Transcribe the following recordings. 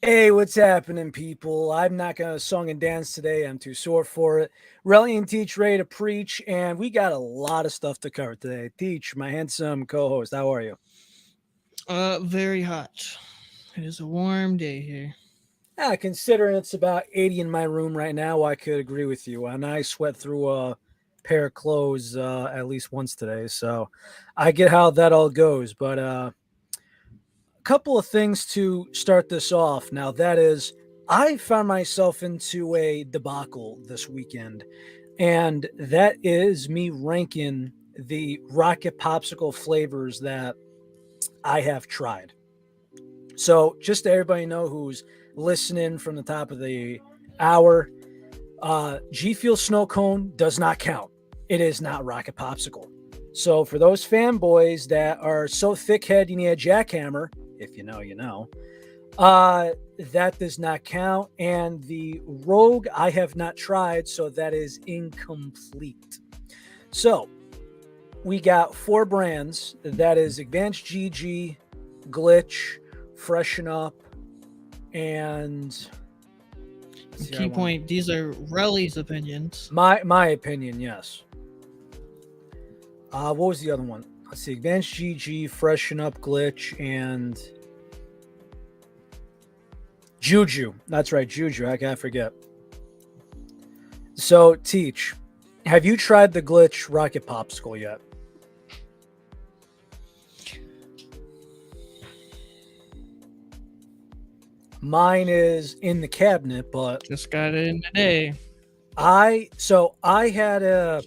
Hey, what's happening, people? I'm not going to song and dance today. I'm too sore for it. Relly and Teach ready to preach, and we got a lot of stuff to cover today. Teach, my handsome co-host, how are you? Very hot. It is a warm day here. Considering it's about 80 in my room right now, I could agree with you. And I sweat through a pair of clothes at least once today, so I get how that all goes. But a couple of things to start this off. Now, that is, I found myself into a debacle this weekend, and that is me ranking the Rocket Popsicle flavors that I have tried. So, just to everybody know who's listening from the top of the hour, G Fuel Snow Cone does not count. It is not Rocket Popsicle. So, for those fanboys that are so thick-headed you need a jackhammer, if you know, you know, that does not count. And the Rogue I have not tried, so that is incomplete. So, we got four brands. That is AdvancedGG, Glitch, Freshen Up, and Key point: these are Relly's opinions. my opinion, yes. What was the other one? Let's see. AdvancedGG, Freshen Up, Glitch, and Juju. That's right, Juju. I can't forget. So, Teach, have you tried the Glitch Rocket Popsicle yet? Mine is in the cabinet, but Just got it in today. I had a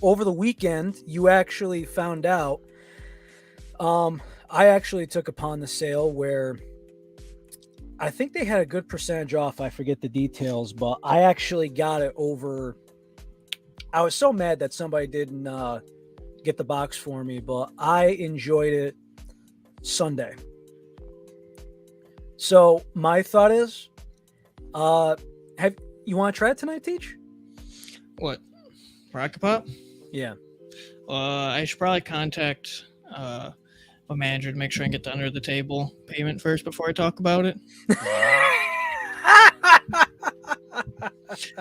over the weekend. You actually found out. I actually took upon the sale where I think they had a good percentage off. I forget the details, but I actually got it over. I was so mad that somebody didn't get the box for me, but I enjoyed it Sunday. So my thought is, have you want to try it tonight, Teach? What? Rocket Pop? Yeah. I should probably contact a manager to make sure I get the under the table payment first before I talk about it.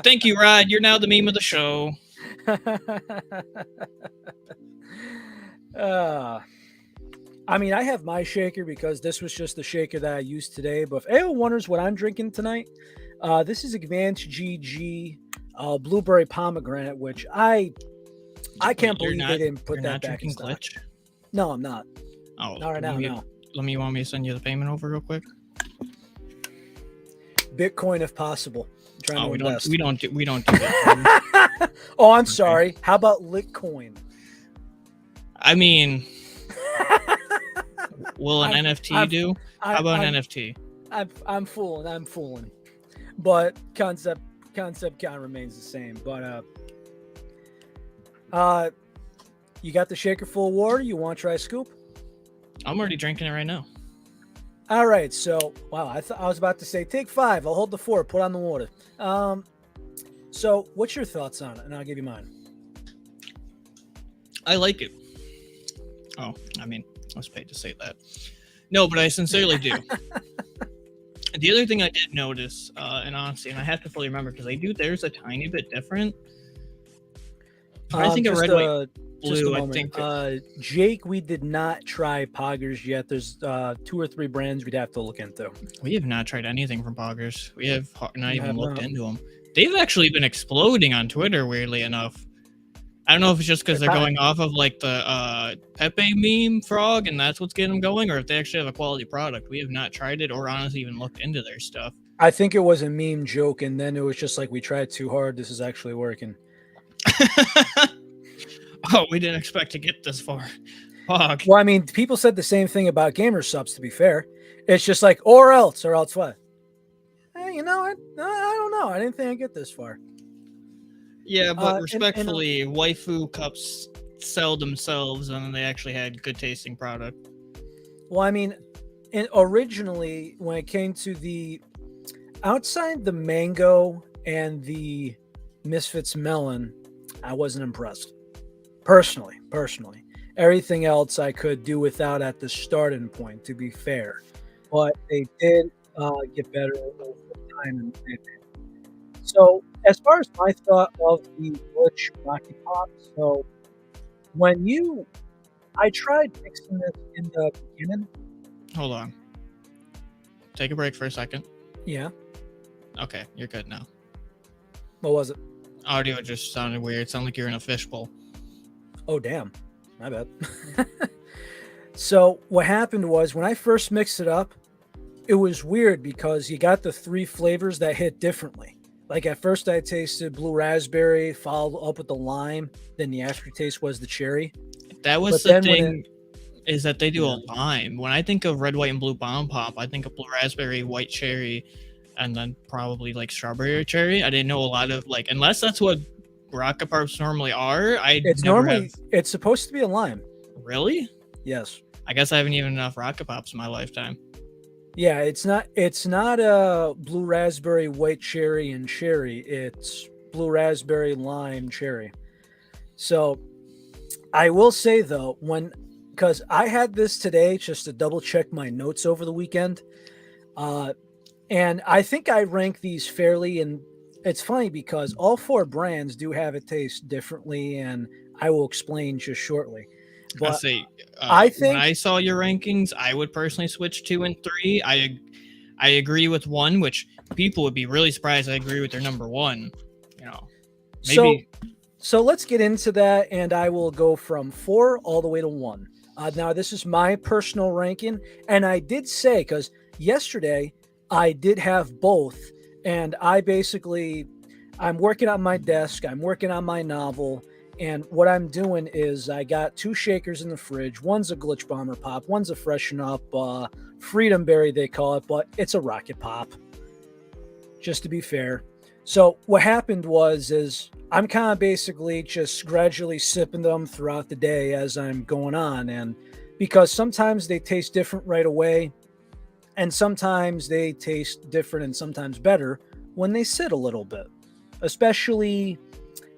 Thank you, Rod. You're now the meme of the show. I mean, I have my shaker because this was just the shaker that I used today. But if anyone wonders what I'm drinking tonight, this is AdvancedGG Blueberry Pomegranate, which I can't believe they didn't put that back in stock. Glitch? No, I'm not. Oh, not right now. No. You want me to send you the payment over real quick? Bitcoin, if possible. We don't do that. Oh, I'm sorry. How about Litcoin? I mean, will an NFT do? How about an NFT? I'm fooling. But concept kind of remains the same. But you got the shaker full of water? You want to try a scoop? I'm already drinking it right now. All right. So, wow, I was about to say take 5. I'll hold the 4. Put on the water. So, what's your thoughts on it? And I'll give you mine. I like it. Oh, I mean, I was paid to say that. No, but I sincerely do. The other thing I did notice, and honestly, and I have to fully remember because there's a tiny bit different. I think a red, white, blue. I think. Jake, we did not try Poggers yet. There's 2 or 3 brands we'd have to look into. We have not tried anything from Poggers. We have not even looked into them. They've actually been exploding on Twitter, weirdly enough. I don't know if it's just because they're going off of like the Pepe meme frog and that's what's getting them going, or if they actually have a quality product. We have not tried it or honestly even looked into their stuff. I think it was a meme joke, and then it was just like, we tried too hard. This is actually working. Oh, we didn't expect to get this far. Fuck. Well, I mean, people said the same thing about Gamersupps, to be fair. It's just like, or else what? You know, I don't know. I didn't think I'd get this far. Yeah, but respectfully, waifu cups sell themselves, and they actually had good tasting product. Well, I mean, originally, when it came to the outside the mango and the Misfits melon, I wasn't impressed. Personally. Everything else I could do without at the starting point, to be fair. But they did get better over time. So, as far as my thought of the glitch Rocket Pop, so when I tried mixing this in the beginning. Hold on. Take a break for a second. Yeah. Okay, you're good now. What was it? Audio just sounded weird. It sounded like you're in a fishbowl. Oh, damn. My bad. So what happened was when I first mixed it up, it was weird because you got the 3 flavors that hit differently. Like at first I tasted blue raspberry, followed up with the lime, then the aftertaste was the cherry. That was the thing, is that they do a lime. When I think of red, white, and blue bomb pop, I think of blue raspberry, white cherry, and then probably like strawberry or cherry. I didn't know a lot of like, unless that's what Rocket Pops normally are. It's supposed to be a lime. Really? Yes. I guess I haven't even enough Rocket Pops in my lifetime. Yeah, it's not a blue raspberry, white cherry, and cherry. It's blue raspberry, lime, cherry. So I will say though, because I had this today just to double check my notes over the weekend, and I think I rank these fairly. And it's funny because all 4 brands do have it taste differently, and I will explain just shortly. But I think when I saw your rankings, I would personally switch 2 and 3. I agree with 1, which people would be really surprised. I agree with their number 1. You know, maybe. So let's get into that, and I will go from 4 all the way to 1. Now, this is my personal ranking, and I did say, because yesterday I did have both, and I'm working on my desk, I'm working on my novel, and what I'm doing is I got 2 shakers in the fridge. One's a Glitch Bomber Pop, one's a Freshen Up Freedom Berry, they call it, but it's a Rocket Pop, just to be fair. So what happened is I'm kind of basically just gradually sipping them throughout the day as I'm going on. And because sometimes they taste different right away, and sometimes they taste different and sometimes better when they sit a little bit. Especially,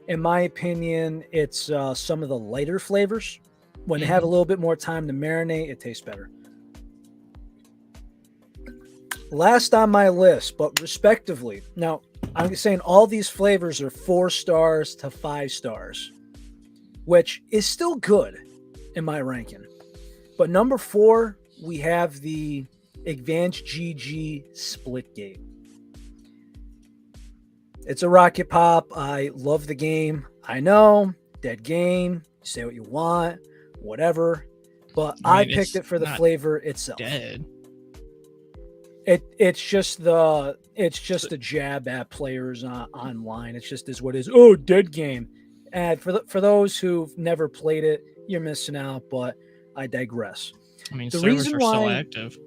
in my opinion, it's some of the lighter flavors. When they have a little bit more time to marinate, it tastes better. Last on my list, but respectively. Now, I'm saying all these flavors are 4 stars to 5 stars, which is still good in my ranking. But number 4, we have the AdvancedGG Splitgate. It's a Rocket Pop. I love the game. I know, dead game. You say what you want, whatever. But I picked it for the flavor itself. Dead. It's just a jab at players online. It's just what it is. Oh, dead game. And for those who've never played it, you're missing out. But I digress. I mean, the servers are still active.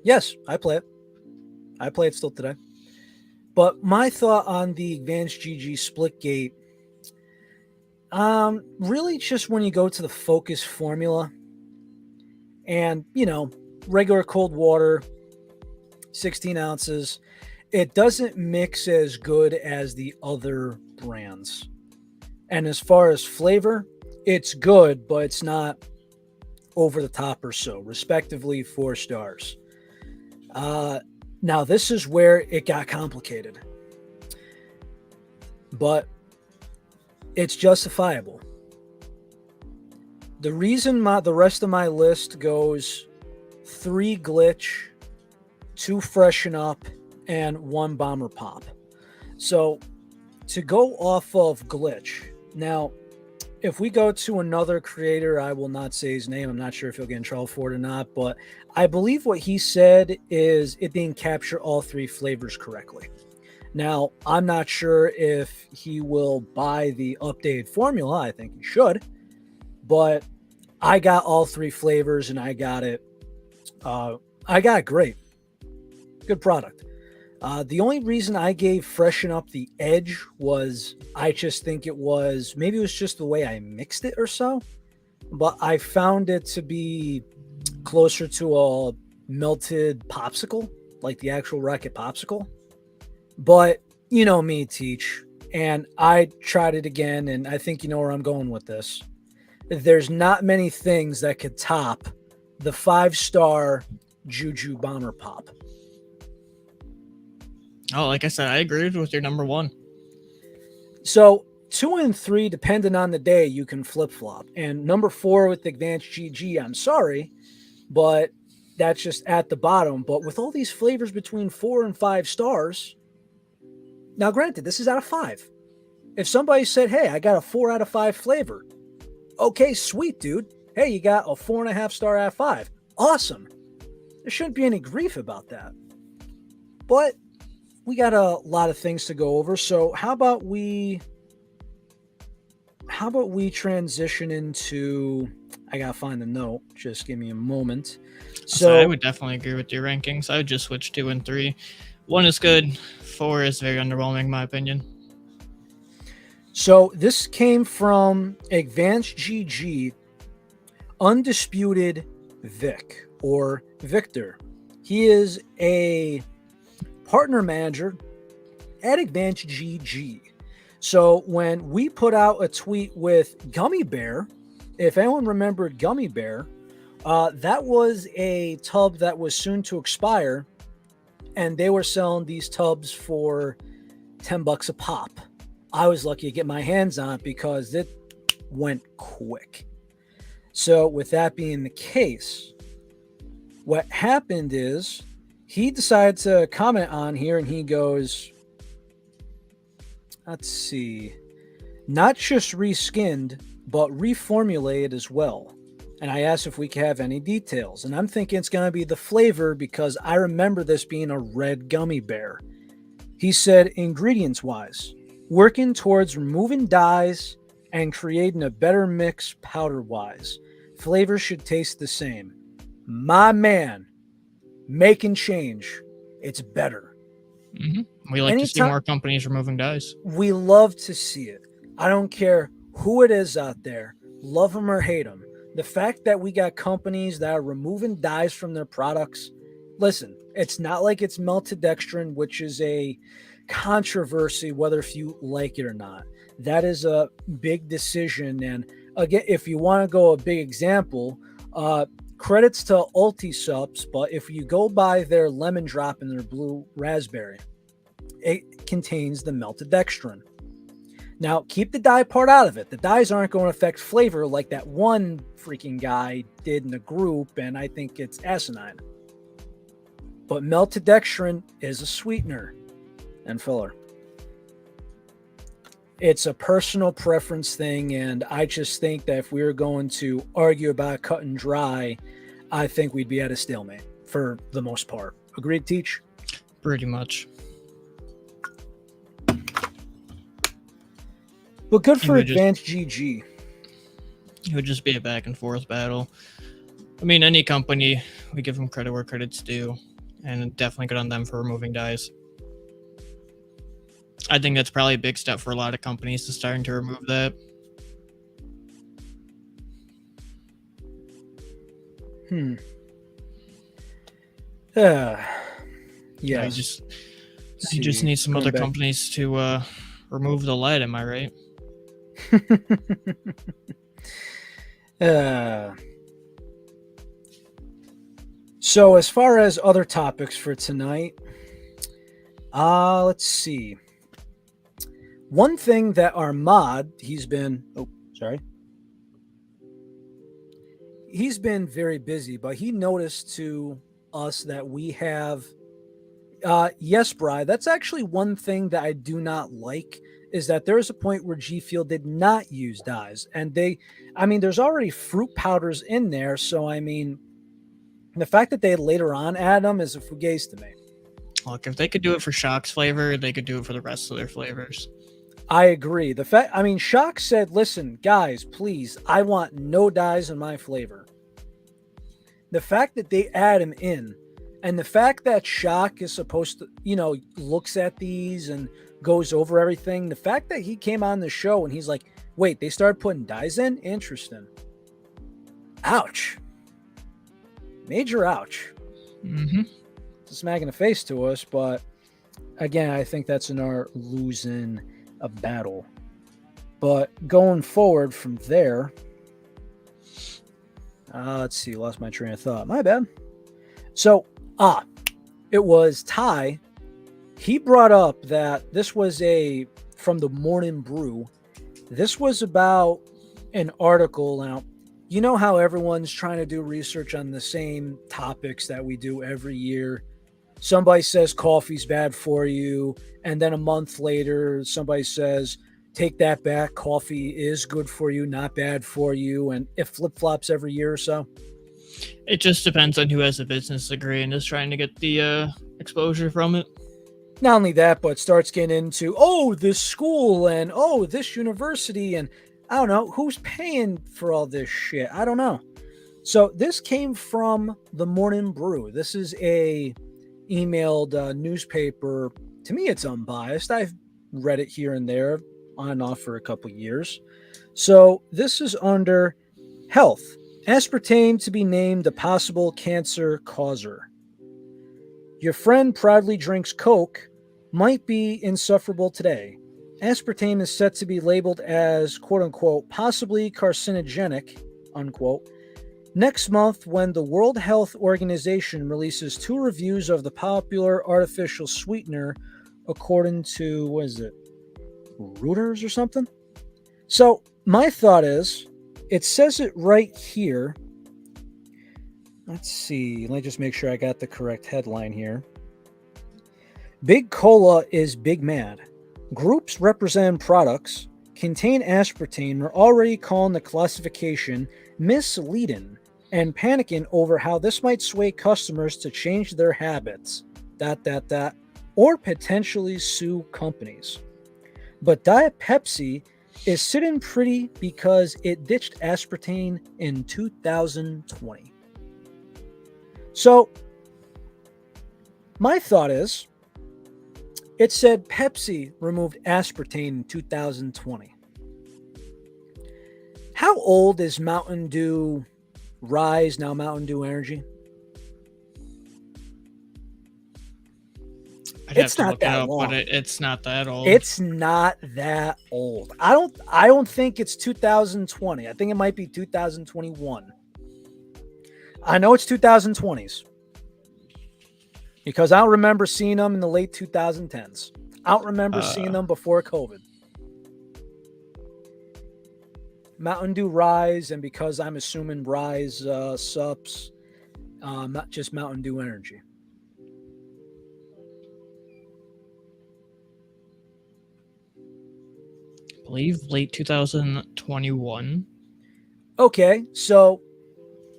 Yes, I play it. I play it still today. But my thought on the AdvancedGG Splitgate, really just when you go to the focus formula and, regular cold water, 16 ounces, it doesn't mix as good as the other brands. And as far as flavor, it's good, but it's not over the top or so, respectively 4 stars. Now, this is where it got complicated, but it's justifiable. The reason the rest of my list goes 3 Glitch, 2 Freshen Up, and 1 Bomber Pop. So to go off of Glitch, now, if we go to another creator, I will not say his name. I'm not sure if he'll get in trouble for it or not, but I believe what he said is it didn't capture all 3 flavors correctly. Now, I'm not sure if he will buy the updated formula. I think he should, but I got all 3 flavors and I got it. I got it great. Good product. The only reason I gave Freshen Up the edge was I just think maybe it was just the way I mixed it or so, but I found it to be closer to a melted popsicle, like the actual Rocket Popsicle. But you know me, Teach, and I tried it again, and I think you know where I'm going with this. there's not many things that could top the 5-star Juju Bomber Pop. Oh, like I said, I agreed with your number 1. So 2 and 3, depending on the day, you can flip-flop. And number 4 with AdvancedGG, I'm sorry, but that's just at the bottom. But with all these flavors between 4 and 5 stars, now granted, this is out of 5. If somebody said, hey, I got a 4 out of 5 flavor, okay, sweet, dude. Hey, you got a 4.5 star out of 5. Awesome. There shouldn't be any grief about that. But we got a lot of things to go over. So how about we transition into, I gotta find the note. Just give me a moment. So I would definitely agree with your rankings. I would just switch 2 and 3. 1 is good. 4 is very underwhelming, in my opinion. So this came from AdvancedGG, Undisputed Vic, or Victor. He is a partner manager at AdvancedGG. So when we put out a tweet with Gummy Bear, if anyone remembered Gummy Bear, that was a tub that was soon to expire, and they were selling these tubs for $10 a pop. I was lucky to get my hands on it because it went quick. So with that being the case, what happened is he decided to comment on here, and he goes, let's see, not just reskinned, but reformulated as well. And I asked if we could have any details. And I'm thinking it's going to be the flavor because I remember this being a red gummy bear. He said, ingredients-wise, working towards removing dyes and creating a better mix powder-wise. Flavor should taste the same. My man, making change. It's better. We like to see more companies removing dyes. We love to see it. I don't care who it is out there, love them or hate them. The fact that we got companies that are removing dyes from their products, listen, it's not like it's maltodextrin, which is a controversy whether if you like it or not. That is a big decision. And again, if you want to go a big example, credits to Gamersupps, but if you go by their lemon drop and their blue raspberry, it contains the maltodextrin. Now, keep the dye part out of it. The dyes aren't going to affect flavor like that one freaking guy did in the group, and I think it's asinine. But maltodextrin is a sweetener and filler. It's a personal preference thing, and I just think that if we were going to argue about cut and dry, I think we'd be at a stalemate for the most part. Agreed, Teach? Pretty much. But good for AdvancedGG. It would just be a back and forth battle. I mean, any company, we give them credit where credit's due, and definitely good on them for removing dyes. I think that's probably a big step for a lot of companies to starting to remove that. Yeah. You just need some other companies to remove the lead, am I right? So as far as other topics for tonight, let's see. One thing that our mod, he's been very busy, but he noticed to us that we have, yes, Bri, that's actually one thing that I do not like, is that there is a point where G Fuel did not use dyes, and there's already fruit powders in there. So, the fact that they later on add them is a fugazi to me. Look, if they could do it for Shock's flavor, they could do it for the rest of their flavors. I agree. Shock said, listen, guys, please, I want no dyes in my flavor. The fact that they add them in, and the fact that Shock is supposed to, looks at these and goes over everything, the fact that he came on the show and he's like, wait, they started putting dyes in? Interesting. Ouch. Major ouch. It's a smack in the face to us, but again, I think that's in our losing a battle. But going forward from there, Let's see. Lost my train of thought. My bad. So, it was Ty. He brought up that this was from the Morning Brew. This was about an article. Now, you know how everyone's trying to do research on the same topics that we do every year. Somebody says coffee's bad for you, and then a month later, somebody says, take that back. Coffee is good for you, not bad for you. And it flip-flops every year or so. It just depends on who has a business degree and is trying to get the exposure from it. Not only that, but starts getting into, this school and, this university. And I don't know, who's paying for all this shit? I don't know. So this came from the Morning Brew. This is a emailed newspaper. To me, it's unbiased. I've read it here and there on and off for a couple years. So this is under health. Aspartame to be named a possible cancer causer. Your friend proudly drinks Coke might be insufferable today. Aspartame is set to be labeled as, quote unquote, possibly carcinogenic, unquote, next month when the World Health Organization releases 2 reviews of the popular artificial sweetener, according to, what is it, Reuters or something? So my thought is, it says it right here. Let's see. Let me just make sure I got the correct headline here. Big Cola is big mad. Groups representing products contain aspartame are already calling the classification misleading and panicking over how this might sway customers to change their habits, or potentially sue companies. But Diet Pepsi is sitting pretty because it ditched aspartame in 2020. So, my thought is, it said Pepsi removed aspartame in 2020. How old is Mountain Dew Rise, now Mountain Dew Energy? It's not that long. But it's not that old. It's not that old. I don't think it's 2020. I think it might be 2021. I know it's 2020s because I don't remember seeing them in the late 2010s. I don't remember seeing them before COVID. Mountain Dew Rise, and because I'm assuming Rise Supps, not just Mountain Dew Energy. I believe late 2021. Okay, so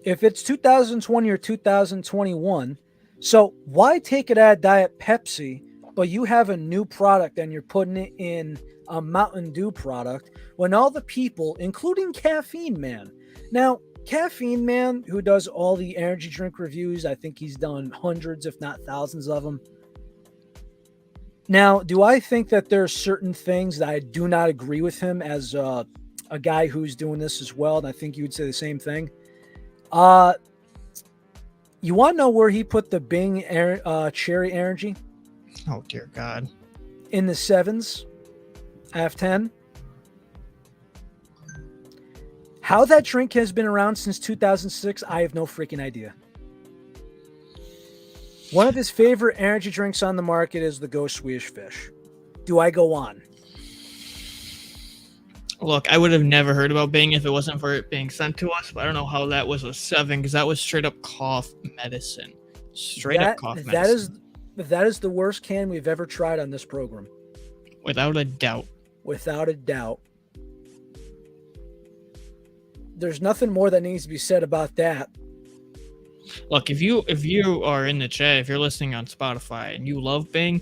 if it's 2020 or 2021, so why take it at Diet Pepsi, but you have a new product and you're putting it in a Mountain Dew product when all the people, including Caffeine Man. Now, Caffeine Man, who does all the energy drink reviews, I think he's done hundreds, if not thousands of them. Now, do I think that there are certain things that I do not agree with him as a guy who's doing this as well? And I think you would say the same thing. You want to know where he put the Bing Cherry Energy? Oh, dear God. In the 7s. F10. How that drink has been around since 2006, I have no freaking idea. One of his favorite energy drinks on the market is the Go Swedish Fish. Do I go on? Look, I would have never heard about Bing if it wasn't for it being sent to us, but I don't know how that was a 7 because that was straight up cough medicine. Straight up cough medicine. That is the worst can we've ever tried on this program. Without a doubt. Without a doubt. There's nothing more that needs to be said about that. Look, if you are in the chat, if you're listening on Spotify and you love Bing,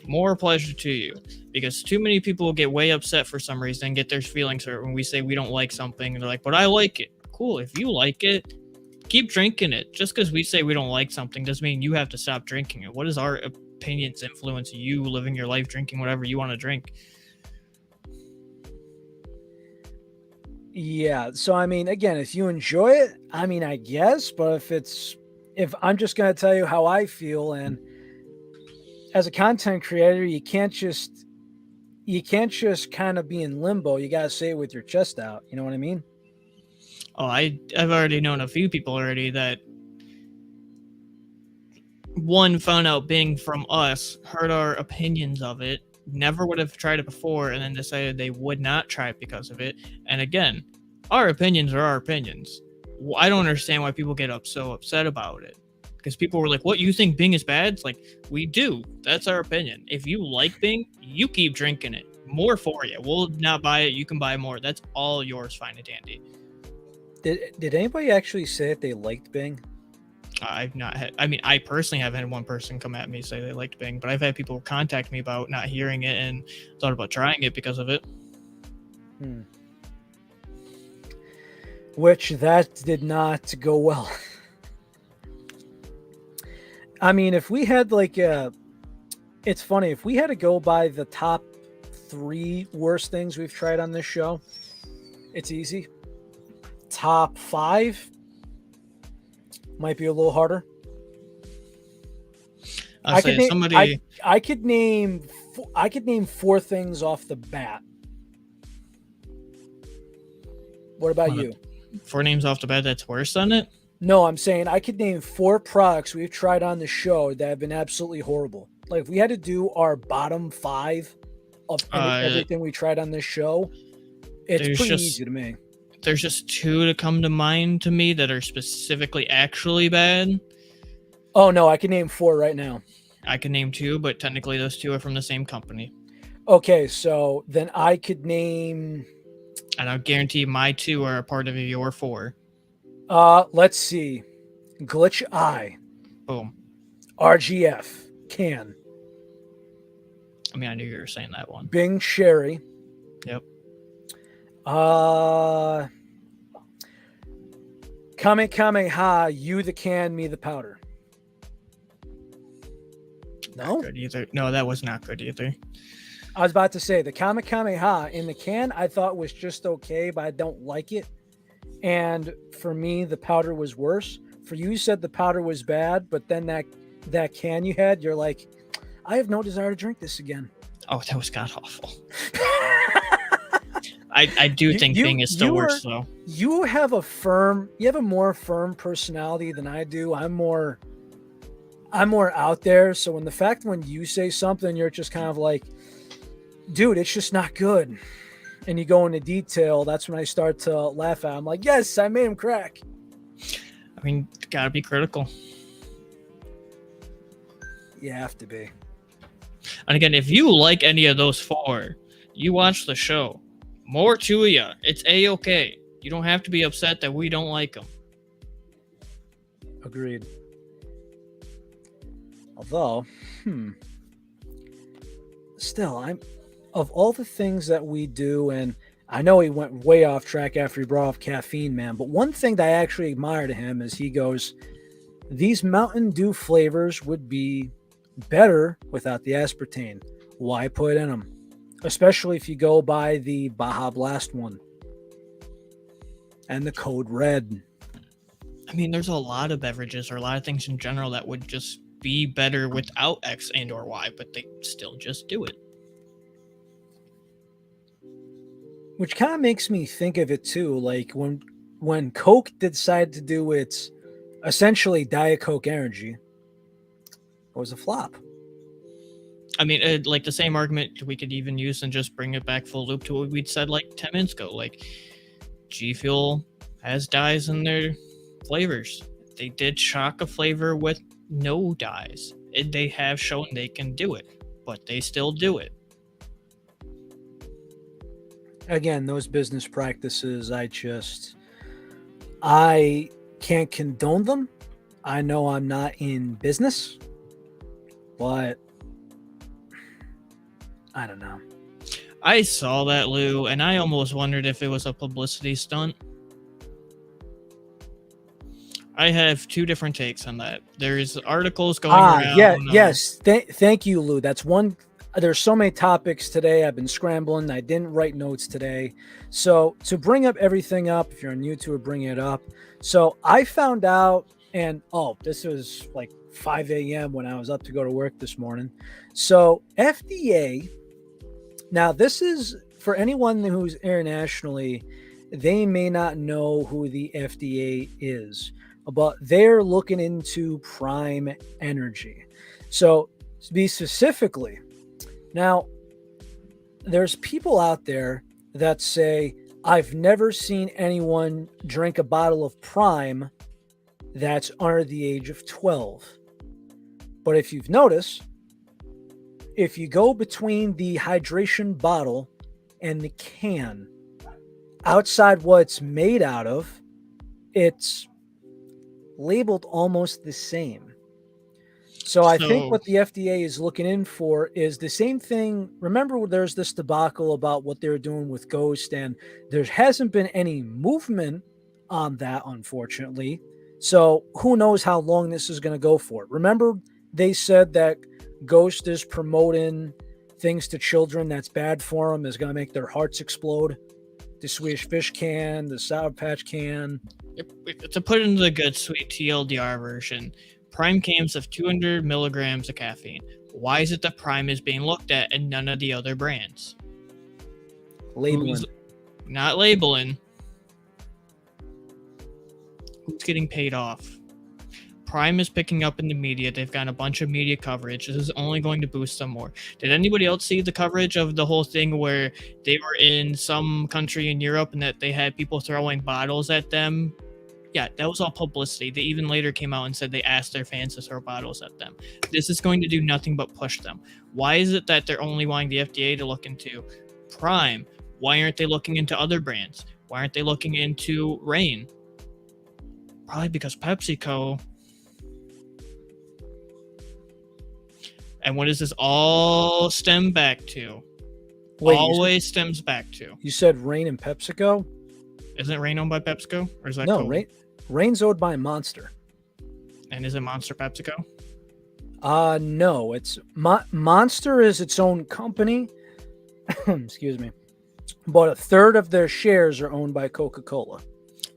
more pleasure to you. Because too many people get way upset for some reason and get their feelings hurt when we say we don't like something. And they're like, but I like it. Cool. If you like it, keep drinking it. Just because we say we don't like something doesn't mean you have to stop drinking it. What does our opinions influence you living your life drinking whatever you want to drink? Yeah, so I mean, again, if you enjoy it, I mean, I guess, but if I'm just going to tell you how I feel, and as a content creator, you can't just kind of be in limbo. You got to say it with your chest out. You know what I mean? Oh, I've already known a few people already that one found out Bing from us, heard our opinions of it, never would have tried it before, and then decided they would not try it because of it. And again, our opinions are our opinions. I don't understand why people get so upset about it. Because people were like, what, you think Bing is bad? It's like, we do. That's our opinion. If you like Bing, you keep drinking it. More for you. We'll not buy it. You can buy more. That's all yours, fine and dandy. Did anybody actually say that they liked Bing? I've not had, I mean, I personally haven't had one person come at me say they liked Bing, but I've had people contact me about not hearing it and thought about trying it because of it. Which that did not go well. I mean, if we had like it's funny, if we had to go by the top 3 worst things we've tried on this show, it's easy. Top 5 might be a little harder. I could name 4 things off the bat. What about you? 4 names off the bat that's worse than it? No, I'm saying I could name 4 products we've tried on the show that have been absolutely horrible. Like if we had to do our bottom 5 of everything we tried on this show, it's pretty easy to me. There's just 2 to come to mind to me that are specifically actually bad. Oh no, I can name 4 right now. I can name 2, but technically those 2 are from the same company. Okay, so then I could name... And I'll guarantee my 2 are a part of your 4. Let's see. Glitch Eye. Boom. RGF. Can. I mean, I knew you were saying that one. Bing Sherry. Yep. Kamehameha, you the can, me the powder. No? Not good either. No, that was not good either. I was about to say the Kamehameha in the can I thought was just okay, but I don't like it. And for me, the powder was worse. For you said the powder was bad, but then that can you had, you're like, I have no desire to drink this again. Oh, that was god awful. I do think Bing is still worse though. You have a more firm personality than I do. I'm more out there. So when you say something, you're just kind of like, dude, it's just not good. And you go into detail, that's when I start to laugh at. I'm like, yes, I made him crack. I mean, gotta be critical. You have to be. And again, if you like any of those 4, you watch the show. More to you. It's A-okay. You don't have to be upset that we don't like them. Agreed. Although, still, of all the things that we do, and I know he went way off track after he brought up caffeine, man, but one thing that I actually admire to him is he goes, these Mountain Dew flavors would be better without the aspartame. Why put in them? Especially if you go by the Baja Blast one and the Code Red. I mean, there's a lot of beverages or a lot of things in general that would just be better without X and or Y, but they still just do it. Which kind of makes me think of it too, like when Coke decided to do its essentially Diet Coke Energy, it was a flop. I mean, like the same argument we could even use and just bring it back full loop to what we'd said like 10 minutes ago. Like G Fuel has dyes in their flavors. They did shock a flavor with no dyes. They have shown they can do it, but they still do it. Again, those business practices, I can't condone them. I know I'm not in business, but I don't know. I saw that, Lou, and I almost wondered if it was a publicity stunt. I have 2 different takes on that. There's articles going around. Yes. Thank you, Lou. That's one. There's so many topics today. I've been scrambling. I didn't write notes today. So to bring up everything up, if you're on YouTube, bring it up. So I found out, and this was like 5 a.m. when I was up to go to work this morning. So FDA, now this is for anyone who's internationally, they may not know who the FDA is, but they're looking into Prime Energy. So, to be specifically, now there's people out there that say, I've never seen anyone drink a bottle of Prime that's under the age of 12. But if you've noticed, if you go between the hydration bottle and the can, outside what it's made out of, it's labeled almost the same. So I think what the FDA is looking in for is the same thing. Remember, there's this debacle about what they're doing with Ghost, and there hasn't been any movement on that, unfortunately. So who knows how long this is going to go for. Remember, they said that Ghost is promoting things to children that's bad for them, is going to make their hearts explode. The Swedish Fish can, the Sour Patch can. To put it in the good, sweet TLDR version, Prime cans of 200 milligrams of caffeine. Why is it that Prime is being looked at and none of the other brands? Labeling. Not labeling. Who's getting paid off? Prime is picking up in the media. They've got a bunch of media coverage. This is only going to boost them more. Did anybody else see the coverage of the whole thing where they were in some country in Europe and that they had people throwing bottles at them? Yeah, that was all publicity. They even later came out and said they asked their fans to throw bottles at them. This is going to do nothing but push them. Why is it that they're only wanting the FDA to look into Prime? Why aren't they looking into other brands? Why aren't they looking into Reign? Probably because PepsiCo. And what does this all stem back to? Wait, always stems back to. You said Reign and PepsiCo? Isn't Reign owned by PepsiCo? Or is that no? Reign's owned by Monster. And is it Monster PepsiCo? No. It's Monster is its own company. Excuse me. But a third of their shares are owned by Coca-Cola.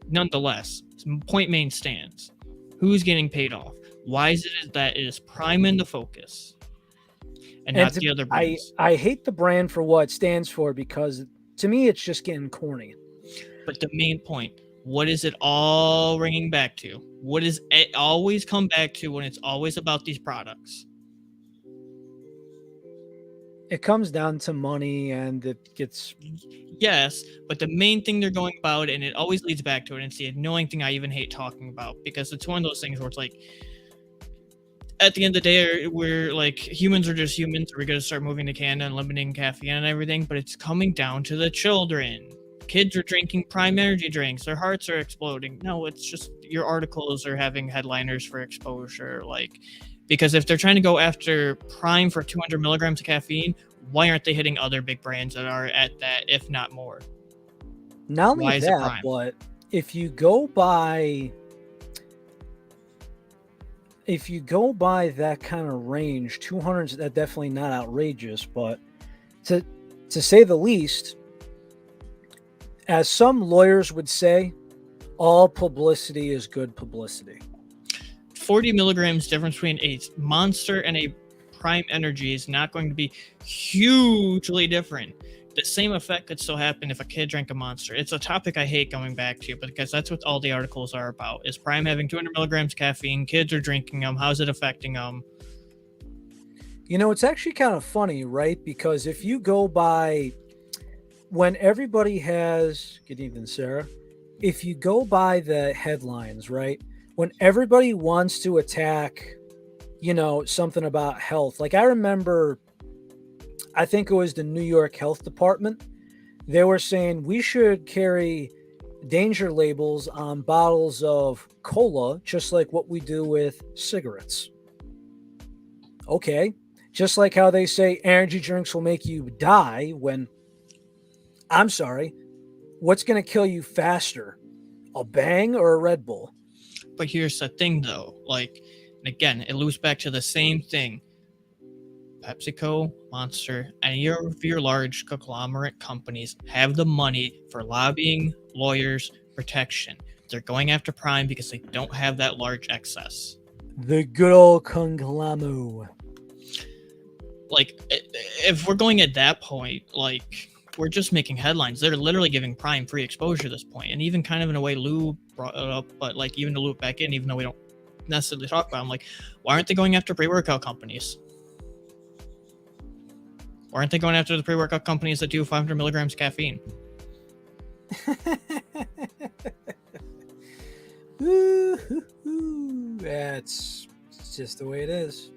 Nonetheless, point main stands. Who's getting paid off? Why is it that it is Prime in the focus and not the other brands? I hate the brand for what it stands for because to me it's just getting corny. But the main point, what is it all ringing back to? What does it always come back to when it's always about these products? It comes down to money and it gets... Yes, but the main thing they're going about, and it always leads back to it, and it's the annoying thing I even hate talking about, because it's one of those things where it's like, at the end of the day, we're like, humans are just humans. We're going to start moving to Canada and limiting caffeine and everything, but it's coming down to the children. Kids are drinking Prime energy drinks. Their hearts are exploding. No, it's just your articles are having headliners for exposure. Like, because if they're trying to go after Prime for 200 milligrams of caffeine, why aren't they hitting other big brands that are at that, if not more? Not only that, but if you go by that kind of range, 200 is definitely not outrageous, but to say the least, as some lawyers would say, all publicity is good publicity. 40 milligrams difference between a Monster and a Prime Energy is not going to be hugely different. The same effect could still happen if a kid drank a Monster. It's a topic I hate going back to, because that's what all the articles are about. Is Prime having 200 milligrams caffeine? Kids are drinking them. How's it affecting them? You know, it's actually kind of funny, right? Because if you go by when everybody has... Good evening, Sarah. If you go by the headlines, right? When everybody wants to attack, you know, something about health. Like I remember, I think it was the New York Health Department. They were saying we should carry danger labels on bottles of cola, just like what we do with cigarettes. Okay. Just like how they say energy drinks will make you die when, I'm sorry, what's going to kill you faster? A Bang or a Red Bull? But here's the thing, though. Like, and again, it loops back to the same thing. PepsiCo, Monster, any of your large conglomerate companies have the money for lobbying, lawyers, protection. They're going after Prime because they don't have that large excess. The good old conglomerate. Like, if we're going at that point, like, we're just making headlines. They're literally giving Prime free exposure at this point, and even kind of in a way, Lou brought it up, but like even to loop back in, even though we don't necessarily talk about them, like why aren't they going after pre-workout companies? Why aren't they going after the pre-workout companies that do 500 milligrams caffeine? That's just the way it is.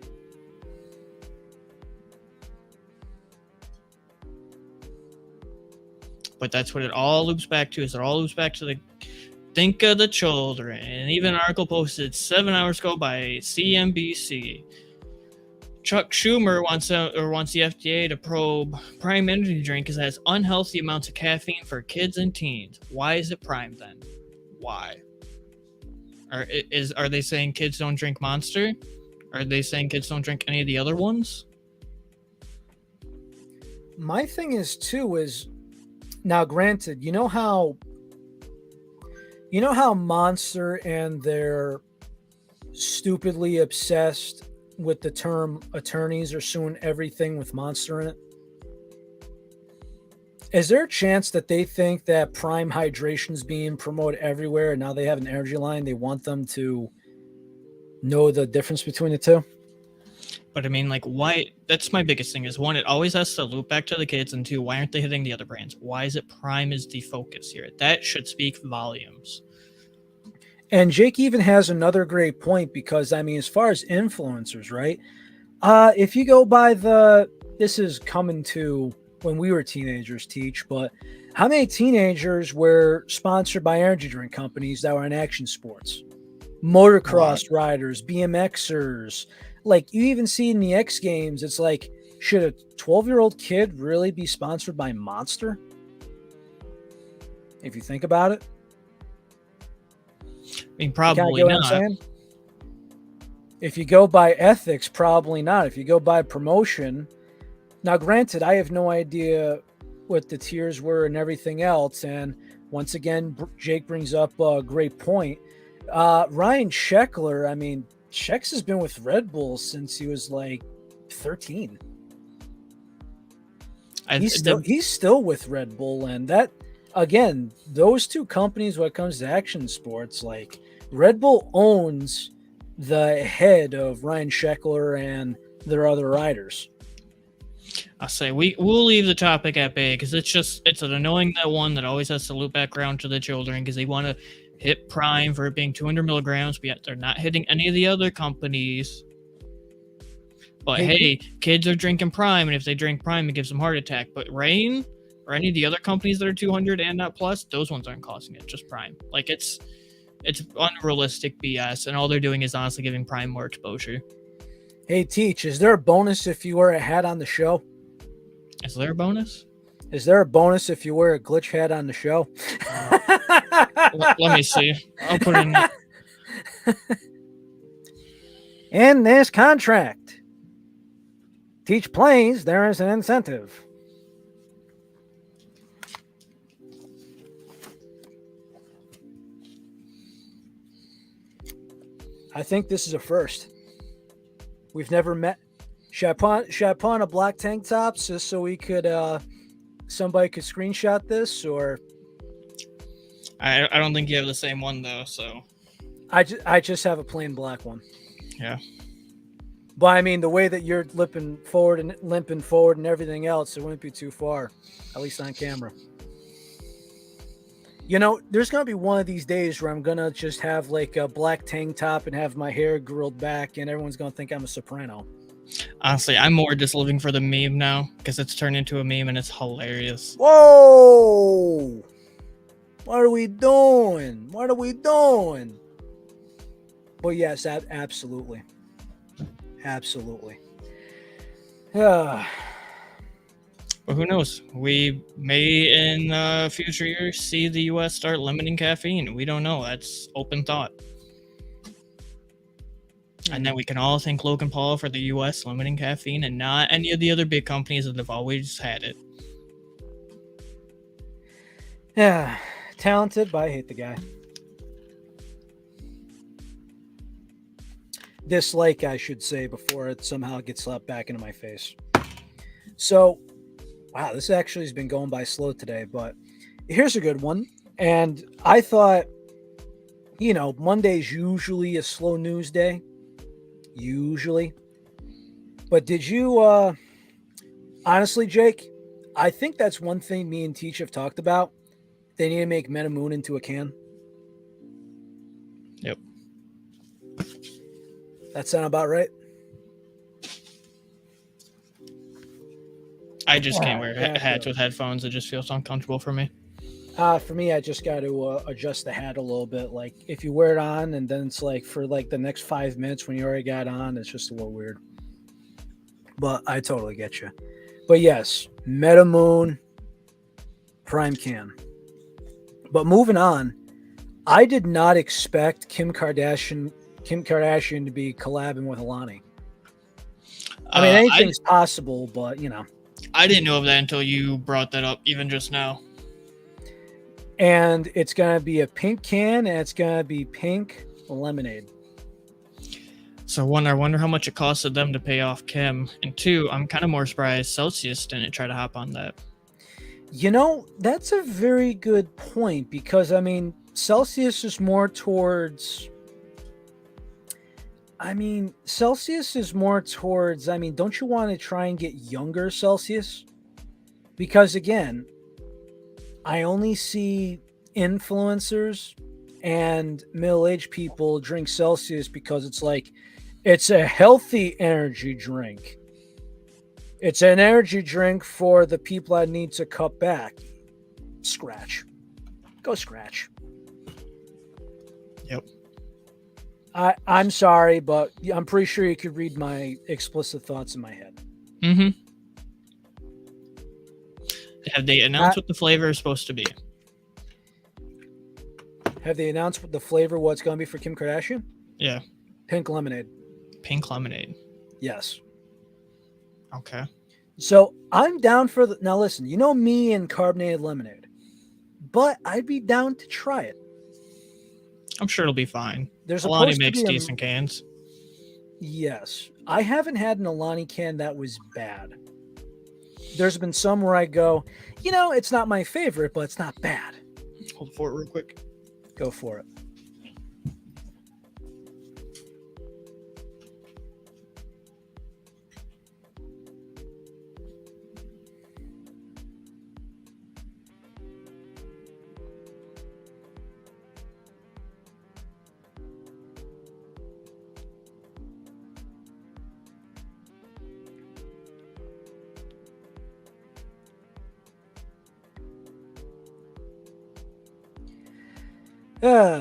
But that's what it all loops back to. Is it all loops back to the think of the children? And even an article posted 7 hours ago by CNBC. Chuck Schumer wants the FDA to probe Prime energy drink as it has unhealthy amounts of caffeine for kids and teens. Why is it Prime then? Why? Are they saying kids don't drink Monster? Are they saying kids don't drink any of the other ones? My thing is too is, now granted, you know how Monster and they're stupidly obsessed with the term attorneys are suing everything with Monster in it? Is there a chance that they think that Prime hydration is being promoted everywhere and now they have an energy line, they want them to know the difference between the two? But I mean, like, why? That's my biggest thing is, one, it always has to loop back to the kids, and two, why aren't they hitting the other brands? Why is it Prime is the focus here? That should speak volumes. And Jake even has another great point, because I mean, as far as influencers, right? If you go by this is coming to when we were teenagers, Teach, but how many teenagers were sponsored by energy drink companies that were in action sports? Motocross riders, BMXers. Like, you even see in the X Games, it's like, should a 12-year-old kid really be sponsored by Monster? If you think about it. I mean, probably not. If you go by ethics, probably not. If you go by promotion, now granted, I have no idea what the tiers were and everything else. And once again, Jake brings up a great point. Ryan Sheckler, I mean, Shex has been with Red Bull since he was like 13. He's still with Red Bull, and that, again, those two companies, when it comes to action sports, like Red Bull owns the head of Ryan Sheckler and their other riders. I'll say we'll leave the topic at bay, because it's an annoying that one that always has to loop back around to the children, because they want to hit Prime for it being 200 milligrams, but yet they're not hitting any of the other companies. But hey, kids are drinking Prime, and if they drink Prime, it gives them heart attack. But Reign or any of the other companies that are 200 and not plus, those ones aren't causing it, just Prime. Like, it's unrealistic BS, and all they're doing is honestly giving Prime more exposure. Hey, Teach, is there a bonus if you wear a hat on the show? Is there a bonus? Is there a bonus if you wear a glitch hat on the show? Let me see. I'll put it in. In this contract, Teach plays, there is an incentive. I think this is a first. We've never met. Should I put on a black tank top just so we could somebody could screenshot this? Or I don't think you have the same one though, so I just have a plain black one. Yeah. But I mean, the way that you're limping forward and everything else, it wouldn't be too far, at least on camera. You know, there's going to be one of these days where I'm going to just have like a black tank top and have my hair grilled back, and everyone's going to think I'm a soprano. Honestly, I'm more just living for the meme now, because it's turned into a meme and it's hilarious. Whoa! What are we doing? What are we doing? But yes, absolutely. Absolutely. But who knows? We may in future years see the U.S. start limiting caffeine. We don't know. That's open thought. And then we can all thank Logan Paul for the U.S. limiting caffeine and not any of the other big companies that have always had it. Yeah, talented, but I hate the guy. Dislike, I should say, before it somehow gets slapped back into my face. So, Wow, this actually has been going by slow today, but here's a good one. And I thought, Monday's usually a slow news day. Usually. But did you honestly, Jake, I think that's one thing me and Teach have talked about. They need to make Metamoon into a can. Yep. That sound about right? I just can't wear hats with headphones. It just feels uncomfortable for me. For me, I just got to adjust the hat a little bit. Like if you wear it on and then it's like for like the next 5 minutes when you already got on, it's just a little weird. But I totally get you. But yes, Metamoon Prime Can. But moving on, I did not expect Kim Kardashian to be collabing with Alani. I mean, anything's possible, but I didn't know of that until you brought that up, even just now. And it's gonna be a pink can, and it's gonna be pink lemonade. So one, I wonder how much it costed them to pay off Kim, and two, I'm kind of more surprised Celsius didn't try to hop on that. That's a very good point because I mean, Celsius is more towards. Don't you want to try and get younger Celsius? Because again, I only see influencers and middle-aged people drink Celsius because it's a healthy energy drink. It's an energy drink for the people that need to cut back. Scratch. Go scratch. Yep. I'm sorry, but I'm pretty sure you could read my explicit thoughts in my head. Mm-hmm. Have they announced what the flavor is supposed to be? Have they announced what the flavor, what's going to be for Kim Kardashian? Yeah. Pink lemonade. Pink lemonade. Yes. Okay. So I'm down for now listen, you know me and carbonated lemonade, but I'd be down to try it. I'm sure it'll be fine. There's Alani makes decent cans. Yes. I haven't had an Alani can that was bad. There's been some where I go, it's not my favorite, but it's not bad. Hold for it real quick. Go for it.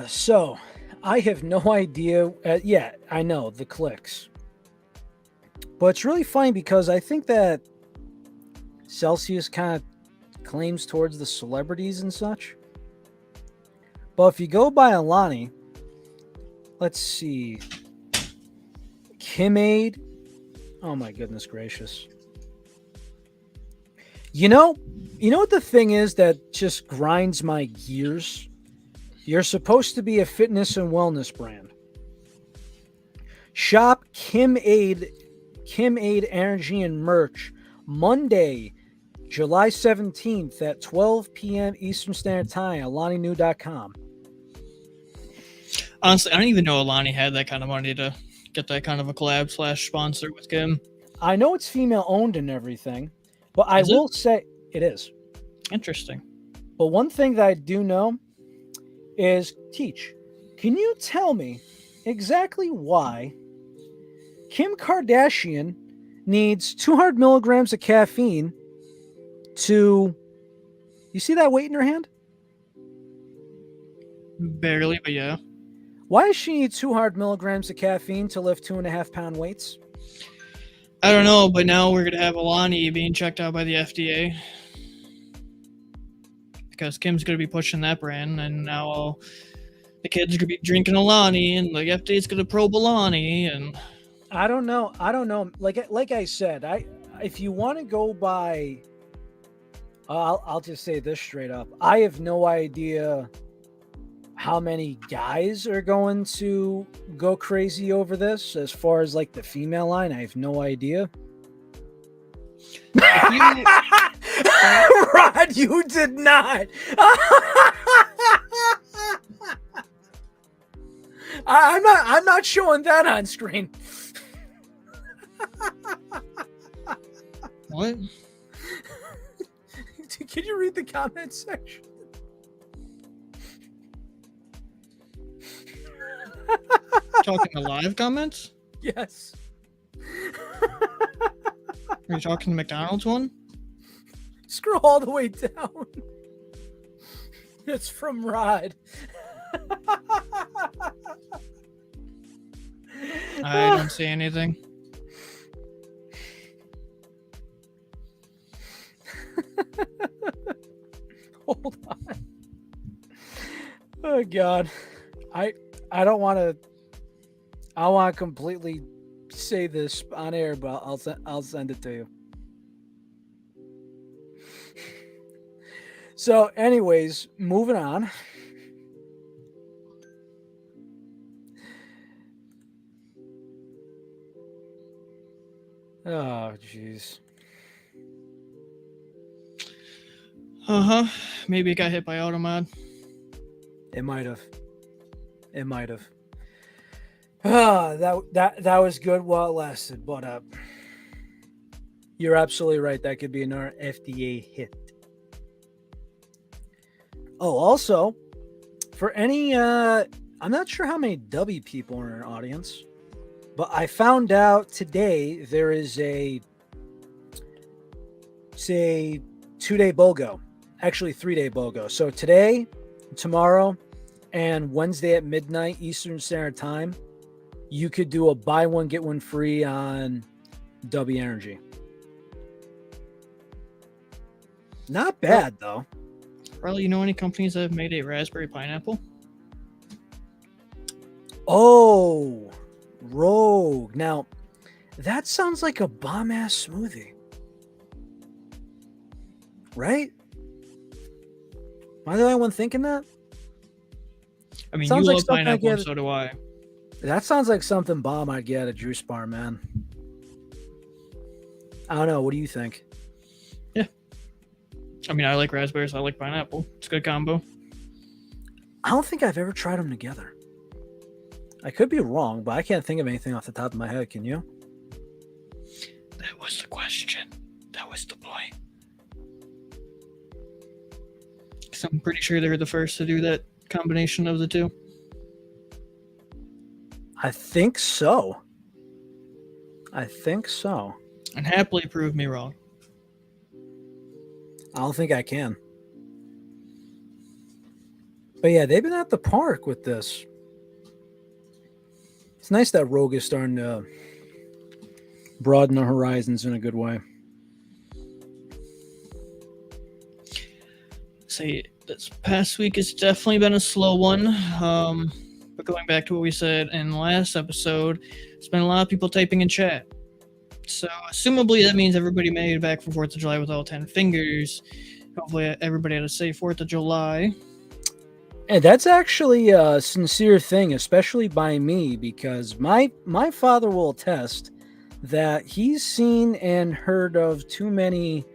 So I have no idea. Yeah, I know the clicks, but it's really funny because I think that Celsius kind of claims towards the celebrities and such. But if you go by Alani, let's see, Kimade. Oh my goodness gracious! You know what the thing is that just grinds my gears? You're supposed to be a fitness and wellness brand. Shop Kimade Energy and Merch Monday, July 17th at 12 p.m. Eastern Standard Time, AlaniNew.com. Honestly, I don't even know Alani had that kind of money to get that kind of a collab / sponsor with Kim. I know it's female owned and everything, but I will say it is. Interesting. But one thing that I do know is, Teach, can you tell me exactly why Kim Kardashian needs 200 milligrams of caffeine to... You see that weight in her hand? Barely, but yeah. Why does she need 200 milligrams of caffeine to lift 2.5-pound weights? I don't know, but now we're going to have Alani being checked out by the FDA. Because Kim's going to be pushing that brand, and now the kids are going to be drinking Alani, and the FDA's going to probe Alani, and... I don't know. Like I said, if you want to go by... I'll just say this straight up. I have no idea how many guys are going to go crazy over this. As far as like the female line, I have no idea. You did not. I'm not showing that on screen. What? Can you read the comment section? Talking to live comments? Yes. Are you talking to McDonald's one? Scroll all the way down. It's from Rod. I don't see anything. Hold on. Oh God. I don't want to. I want to completely say this on air, but I'll send it to you. So, anyways, moving on. Oh, jeez. Maybe it got hit by Automod. It might have. It might have. That was good while it lasted, but you're absolutely right. That could be another FDA hit. Oh, also, for any, I'm not sure how many W people are in our audience, but I found out today there is a, say, 2-day BOGO, actually 3-day BOGO. So today, tomorrow, and Wednesday at midnight Eastern Standard Time, you could do a buy one, get one free on W Energy. Not bad, though. Riley, you know any companies that have made a raspberry pineapple? Oh, Rogue. Now, that sounds like a bomb-ass smoothie. Right? Am I the only one thinking that? I mean, Sounds you like love something I pineapple, and get- so do I. That sounds like something bomb I'd get at a juice bar, man. I don't know. What do you think? I mean, I like raspberries, I like pineapple. It's a good combo. I don't think I've ever tried them together. I could be wrong, but I can't think of anything off the top of my head. Can you? That was the question. That was the point. 'Cause I'm pretty sure they were the first to do that combination of the two. I think so. I think so. And happily prove me wrong. I don't think I can. But yeah, they've been at the park with this. It's nice that Rogue is starting to broaden the horizons in a good way. Say this past week has definitely been a slow one. But going back to what we said in the last episode, there's been a lot of people typing in chat. So assumably that means everybody made it back for 4th of July with all 10 fingers. Hopefully everybody had a safe 4th of July. And that's actually a sincere thing, especially by me, because my father will attest that he's seen and heard of too many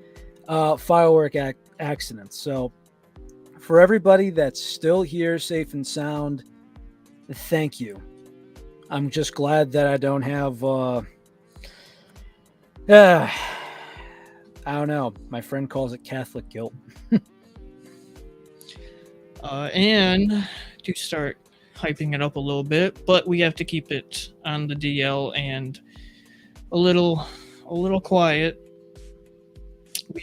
firework accidents. So for everybody that's still here, safe and sound, thank you. I'm just glad that I don't have... I don't know. My friend calls it Catholic guilt. And to start hyping it up a little bit, but we have to keep it on the DL and a little quiet. We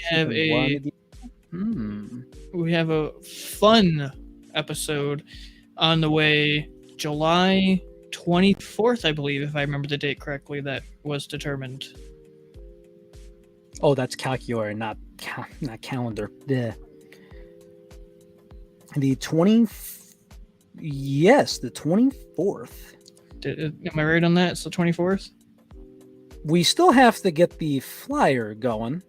have a fun episode on the way, July 24th, I believe, if I remember the date correctly, that was determined. Oh, that's calculator, not calendar. Yeah. The 24th. Am I right on that? It's the 24th? We still have to get the flyer going.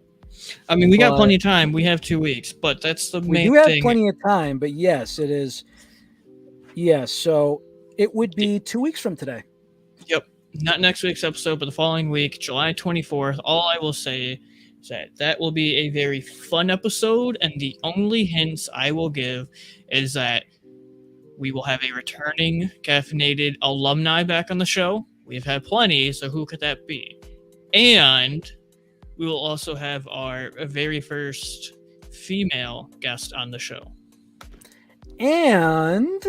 I mean, we got plenty of time. We have 2 weeks, but that's the main thing. We do have plenty of time, but yes, it is. Yes, so it would be 2 weeks from today. Yep. Not next week's episode, but the following week, July 24th. All I will say That will be a very fun episode, and the only hints I will give is that we will have a returning caffeinated alumni back on the show. We've had plenty, so who could that be? And we will also have our very first female guest on the show. And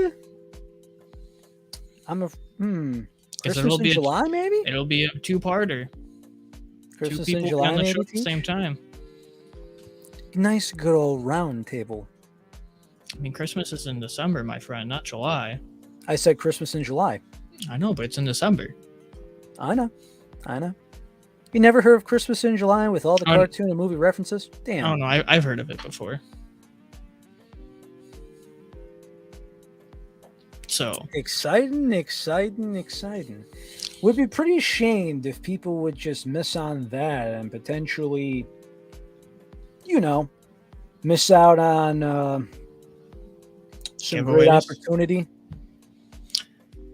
Christmas in July, maybe? It'll be a two-parter. Christmas Two people in July, on the maybe, show at the same time. Nice good old round table. I mean, Christmas is in December, my friend, not July. I said Christmas in July. I know, but it's in December. I know. You never heard of Christmas in July with all the cartoon and movie references? Damn. I don't know. I've heard of it before. So exciting. Would be pretty ashamed if people would just miss on that and potentially, miss out on some great opportunity.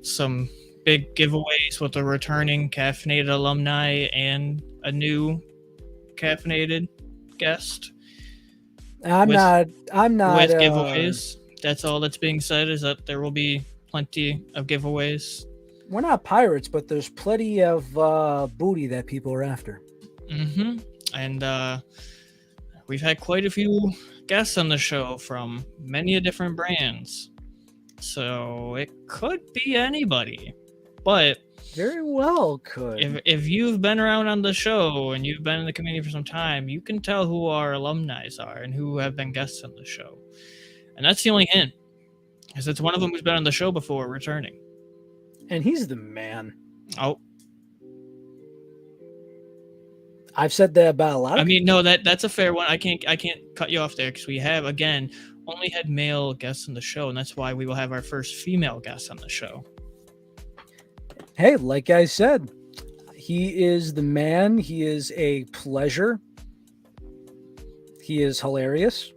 Some big giveaways with a returning caffeinated alumni and a new caffeinated guest. I'm not with giveaways. That's all that's being said, is that there will be plenty of giveaways. We're not pirates, but there's plenty of booty that people are after. And we've had quite a few guests on the show from many different brands. So it could be anybody. But very well could. If you've been around on the show and you've been in the community for some time, you can tell who our alumni are and who have been guests on the show. And that's the only hint, is it's one of them who's been on the show before returning. And he's the man. Oh. I've said that about a lot of people. No, that's a fair one. I can't cut you off there, because we have, again, only had male guests on the show, and that's why we will have our first female guest on the show. Hey, like I said, he is the man. He is a pleasure. He is hilarious.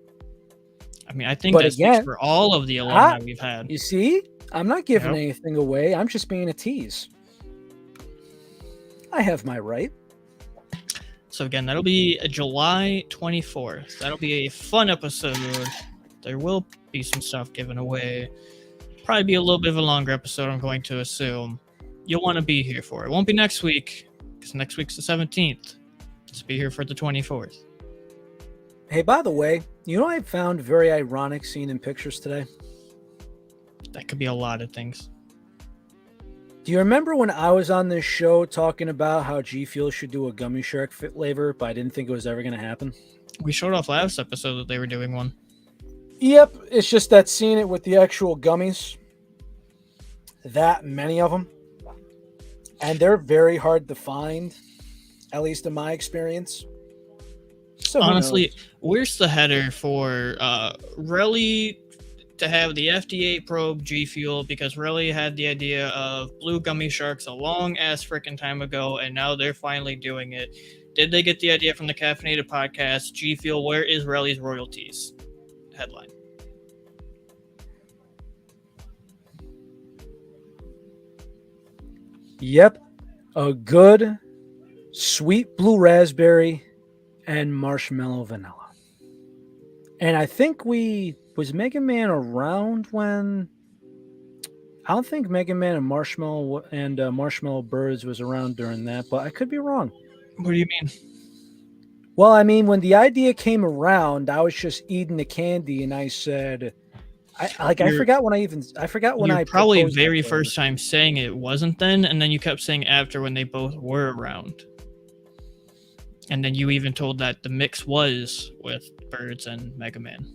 I mean, I think that's for all of the alumni we've had. You see? I'm not giving anything away. I'm just being a tease. I have my right. So again, that'll be July 24th. That'll be a fun episode. There will be some stuff given away. Probably be a little bit of a longer episode, I'm going to assume. You'll want to be here for it. It won't be next week, because next week's the 17th. Just be here for the 24th. Hey, by the way, you know what I found very ironic seeing in pictures today? That could be a lot of things. Do you remember when I was on this show talking about how G Fuel should do a gummy shark flavor, but I didn't think it was ever going to happen? We showed off last episode that they were doing one. Yep, it's just that seeing it with the actual gummies, that many of them, and they're very hard to find, at least in my experience. So honestly, where's the header for Relly to have the FDA probe G Fuel, because Relly had the idea of blue gummy sharks a long ass freaking time ago, and now they're finally doing it. Did they get the idea from the Caffeinated podcast? G Fuel, where is Relly's royalties? Headline. Yep, a good sweet blue raspberry and marshmallow vanilla. And I think was Mega Man around when? I don't think Mega Man and Marshmallow Birds was around during that, but I could be wrong. What do you mean? Well, I mean, when the idea came around, I was just eating the candy, and I said, I forgot when I probably very first time saying it wasn't then, and then you kept saying after when they both were around. And then you even told that the mix was with Birds and Mega Man.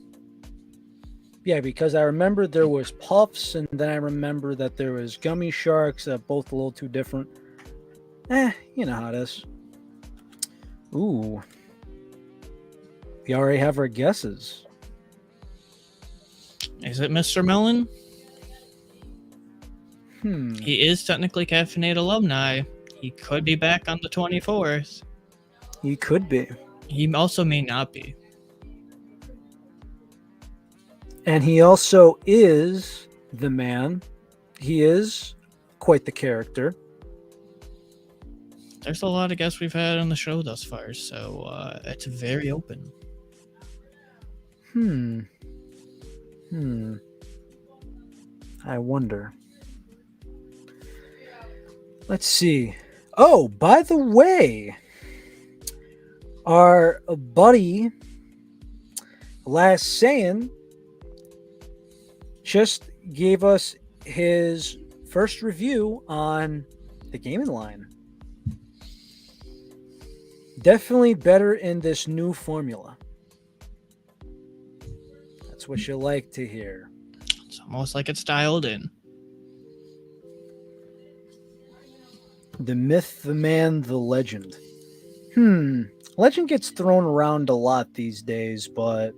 Yeah, because I remember there was Puffs, and then I remember that there was Gummy Sharks, both a little too different. You know how it is. Ooh. We already have our guesses. Is it Mr. Melon? He is technically Caffeinated alumni. He could be back on the 24th. He could be. He also may not be. And he also is the man. He is quite the character. there's a lot of guests we've had on the show thus far, so it's very open. I wonder. Let's see. Oh, by the way, our buddy Last Saying just gave us his first review on the gaming line. Definitely better in this new formula. That's what you like to hear. It's almost like it's dialed in. The myth, the man, the legend. Legend gets thrown around a lot these days, but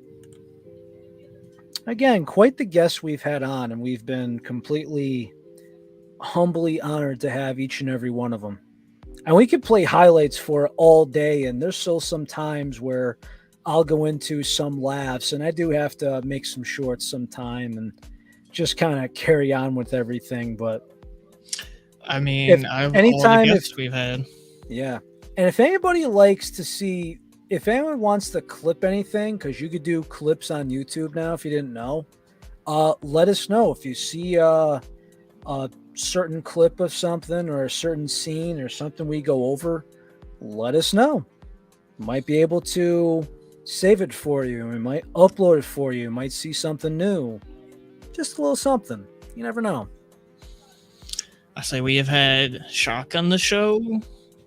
again, quite the guests we've had on, and we've been completely humbly honored to have each and every one of them. And we could play highlights for it all day, and there's still some times where I'll go into some laughs, and I do have to make some shorts sometime and just kind of carry on with everything. But I mean, anytime we've had. Yeah. And if anybody likes to see, if anyone wants to clip anything, because you could do clips on YouTube now if you didn't know, let us know. If you see a certain clip of something or a certain scene or something we go over, let us know. Might be able to save it for you. We might upload it for you. Might see something new. Just a little something. You never know. I say we have had Shock on the show.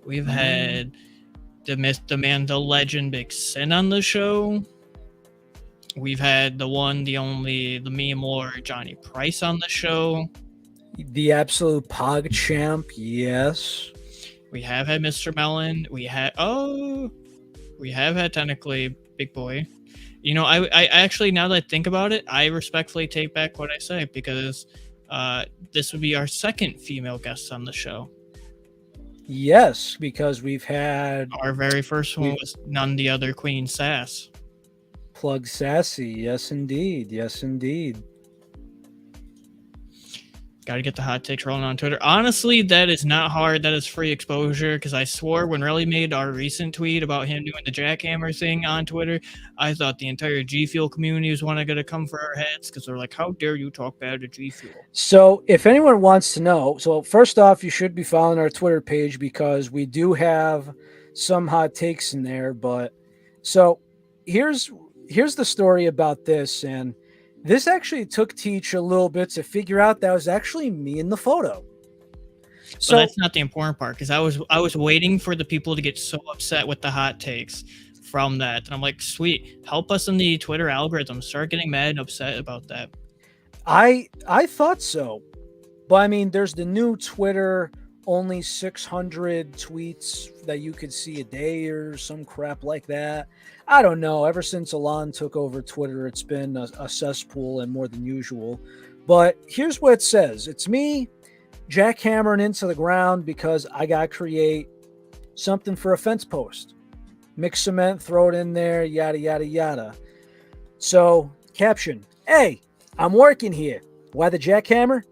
We've had the myth, the man, the legend, Big Sin on the show. We've had the one, the only, the meme lord, Johnny Price on the show. The absolute pog champ, yes. We have had Mr. Melon. We have had technically Big Boy. You know, I actually, now that I think about it, I respectfully take back what I say, because this would be our second female guest on the show. Yes, because we've had... Our very first one was none the other Queen Sass. Plug Sassy, yes indeed, yes indeed. Got to get the hot takes rolling on Twitter. Honestly, that is not hard. That is free exposure, because I swore when Relly made our recent tweet about him doing the jackhammer thing on Twitter, I thought the entire G Fuel community was going to come for our heads, because they're like, how dare you talk bad to G Fuel? So if anyone wants to know, so first off, you should be following our Twitter page, because we do have some hot takes in there. But so here's the story about this, and this actually took Teach a little bit to figure out that was actually me in the photo. So that's not the important part, because I was waiting for the people to get so upset with the hot takes from that, and I'm like, sweet, help us in the Twitter algorithm, start getting mad and upset about that. I thought so, but I mean, there's the new Twitter only 600 tweets that you could see a day or some crap like that. I don't know. Ever since Alani took over Twitter, it's been a cesspool and more than usual. But here's what it says. It's me jackhammering into the ground because I got to create something for a fence post. Mix cement, throw it in there, yada, yada, yada. So, caption, hey, I'm working here. Why the jackhammer?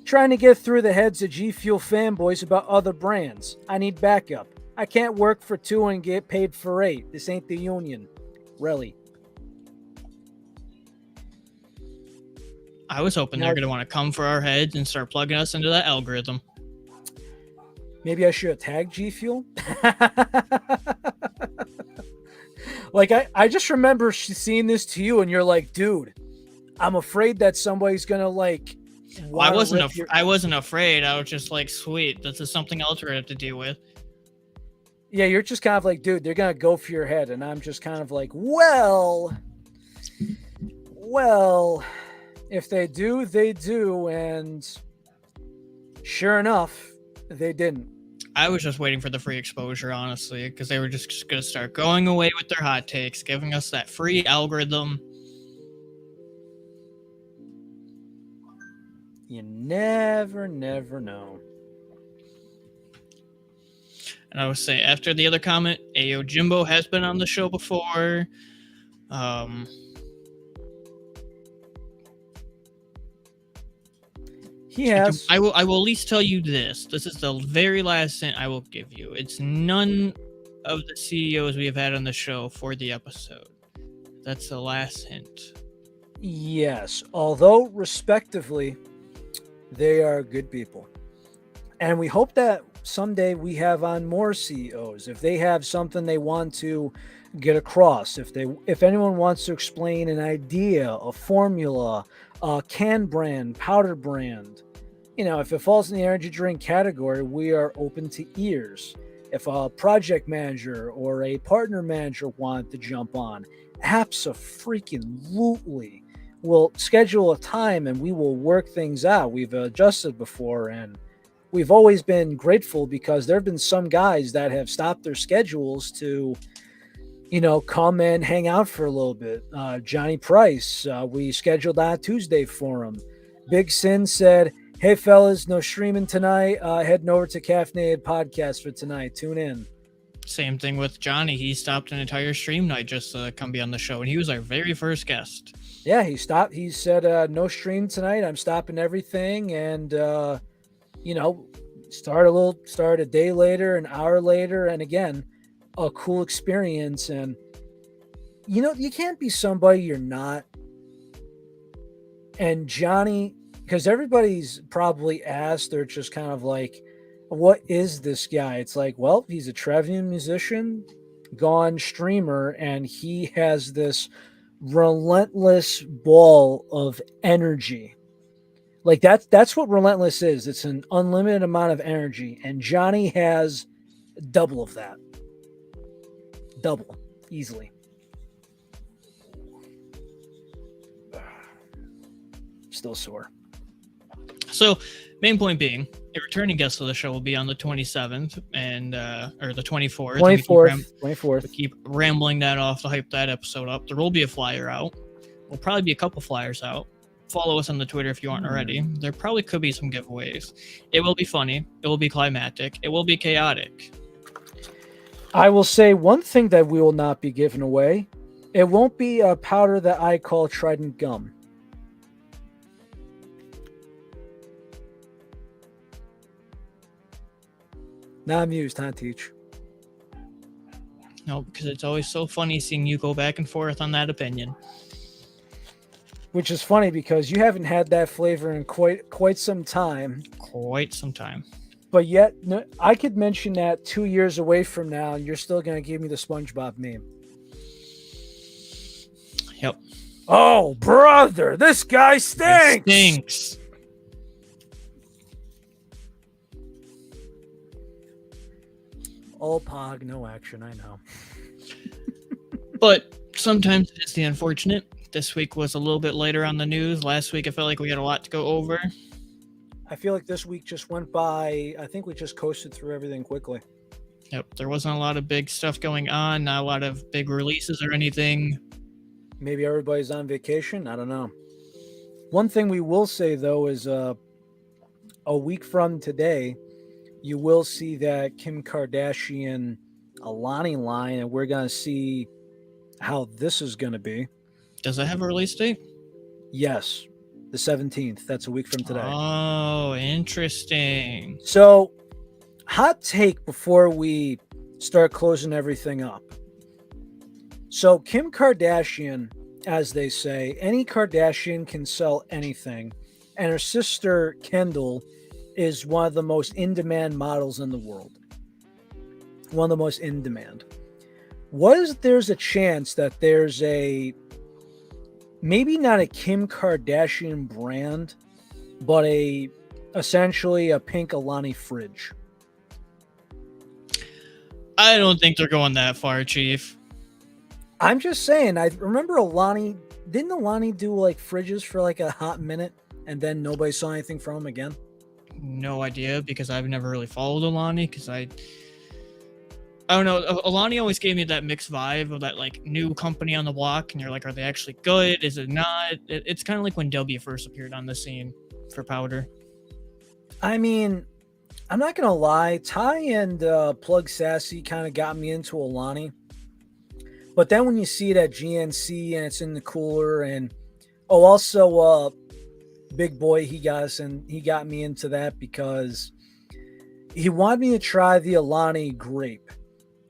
Trying to get through the heads of G Fuel fanboys about other brands. I need backup. I can't work for 2 and get paid for 8. This ain't the union. Relly. I was hoping they're going to want to come for our heads and start plugging us into that algorithm. Maybe I should have tagged G Fuel. Like, I just remember seeing this to you and you're like, dude, I'm afraid that somebody's going to like... Well, I wasn't afraid. I was just like, sweet, this is something else we're going to have to deal with. Yeah, you're just kind of like, dude, they're going to go for your head. And I'm just kind of like, well, if they do, they do. And sure enough, they didn't. I was just waiting for the free exposure, honestly, because they were just going to start going away with their hot takes, giving us that free algorithm. You never know. And I would say, after the other comment, Ayo Jimbo has been on the show before. He has. I will at least tell you this. This is the very last hint I will give you. It's none of the CEOs we have had on the show for the episode. That's the last hint. Yes, although respectively, they are good people. And we hope that someday we have on more CEOs. If they have something they want to get across, if anyone wants to explain an idea, a formula, a can brand, powder brand, if it falls in the energy drink category, we are open to ears. If a project manager or a partner manager want to jump on, absolutely, we'll schedule a time and we will work things out. We've adjusted before, and we've always been grateful because there have been some guys that have stopped their schedules to, come and hang out for a little bit. Johnny Price, we scheduled on Tuesday for him. Big Sin said, "Hey fellas, no streaming tonight. Heading over to Caffeinated Podcast for tonight. Tune in." Same thing with Johnny. He stopped an entire stream night just to come be on the show, and he was our very first guest. Yeah, he stopped. He said, "No stream tonight. I'm stopping everything," and start a day later, an hour later, and again, a cool experience. And you can't be somebody you're not. And Johnny, because everybody's probably asked, they're just kind of like, what is this guy? It's like, well, he's a traveling musician, gone streamer, and he has this relentless ball of energy. Like that's what relentless is. It's an unlimited amount of energy, and Johnny has double of that. Double, easily. Still sore. So, main point being, a returning guest of the show will be on the 27th and or the 24th. 24th. We keep rambling that off to hype that episode up. There will be a flyer out. There'll probably be a couple flyers out. Follow us on the Twitter if you aren't already. There probably could be some giveaways. It will be funny. It will be climactic. It will be chaotic. I will say one thing that we will not be giving away. It won't be a powder that I call Trident Gum. Not amused, huh, Teach? No, because it's always so funny seeing you go back and forth on that opinion. Which is funny because you haven't had that flavor in quite some time. Quite some time. But yet, I could mention that 2 years away from now, and you're still going to give me the SpongeBob meme. Yep. Oh, brother, this guy stinks! It stinks. All pog, no action, I know. But sometimes it's the unfortunate. This week was a little bit later on the news. Last week, I felt like we had a lot to go over. I feel like this week just went by. I think we just coasted through everything quickly. Yep, there wasn't a lot of big stuff going on, not a lot of big releases or anything. Maybe everybody's on vacation. I don't know. One thing we will say, though, is a week from today, you will see that Kim Kardashian Alani line, and we're going to see how this is going to be. Does it have a release date? Yes, the 17th. That's a week from today. Oh, interesting. So, hot take before we start closing everything up. So, Kim Kardashian, as they say, any Kardashian can sell anything. And her sister, Kendall, is one of the most in-demand models in the world. One of the most in-demand. There's a chance that there's maybe not a Kim Kardashian brand, but essentially a pink Alani fridge? I don't think they're going that far, Chief. I'm just saying, I remember didn't Alani do like fridges for like a hot minute and then nobody saw anything from them again? No idea, because I've never really followed Alani, because I don't know. Alani always gave me that mixed vibe of that like new company on the block, and you're like, are they actually good? Is it not? It's kind of like when W first appeared on the scene for powder. I mean, I'm not gonna lie, Ty and Plug Sassy kind of got me into Alani, but then when you see it at GNC and it's in the cooler, and also big boy, he got me into that because he wanted me to try the Alani grape.